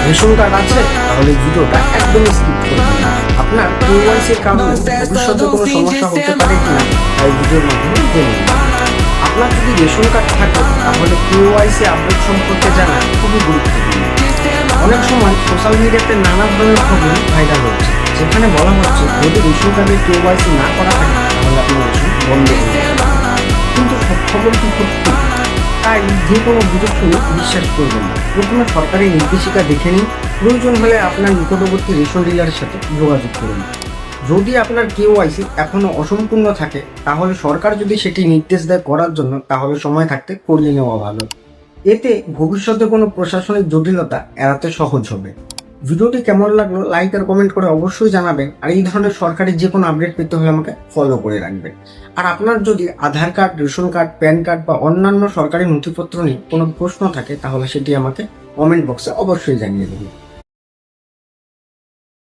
Ration card আছে তাহলে ভিডিওটা একদমই স্কিপ করবেন না। আপনার কেওয়াইসির কারণে ভবিষ্যতে কোনো সমস্যা হতে পারে কিনা তাই ভিডিওর মাধ্যমে জেনে নিন। আপনার যদি রেশন কার্ড থাকে তাহলে কেওয়াইসি আপডেট সম্পর্কে জানা খুবই গুরুত্বপূর্ণ। অনেক সময় সোশ্যাল মিডিয়াতে নানা ধরনের খবর ভাইরাল হচ্ছে, যেখানে বলা হচ্ছে যদি রেশন কার্ডে কেওয়াইসি না করা থাকে তাহলে আপনার রেশন বন্ধ হয়ে যাবে। কিন্তু সব খবর কি সত্যি? তাই যে কোনো গুজব শুনে বিশ্বাস করবেন না। প্রথমে সরকারি নির্দেশিকা দেখে নিন, প্রয়োজন হলে আপনার নিকটবর্তী রেশন ডিলারের সাথে যোগাযোগ করুন। যদি আপনার কেওয়াইসি এখনো অসম্পূর্ণ থাকে তাহলে সরকার যদি সেটি নির্দেশ দেয় করার জন্য, তাহলে সময় থাকতে করিয়ে নেওয়া ভালো। এতে ভবিষ্যতে কোনো প্রশাসনিক জটিলতা এড়াতে সহজ হবে। ভিডিওটি কেমন লাগলো লাইক আর কমেন্ট করে অবশ্যই জানাবেন। আর এই ধরনের সরকারি যে কোনো আপডেট পেতে হলে আমাকে ফলো করে রাখবেন। আর আপনার যদি Aadhaar card, ration card, PAN card বা অন্যান্য সরকারি নথিপত্র নিয়ে কোনো প্রশ্ন থাকে তাহলে সেটি আমাকে কমেন্ট বক্সে অবশ্যই জানিয়ে দেবেন।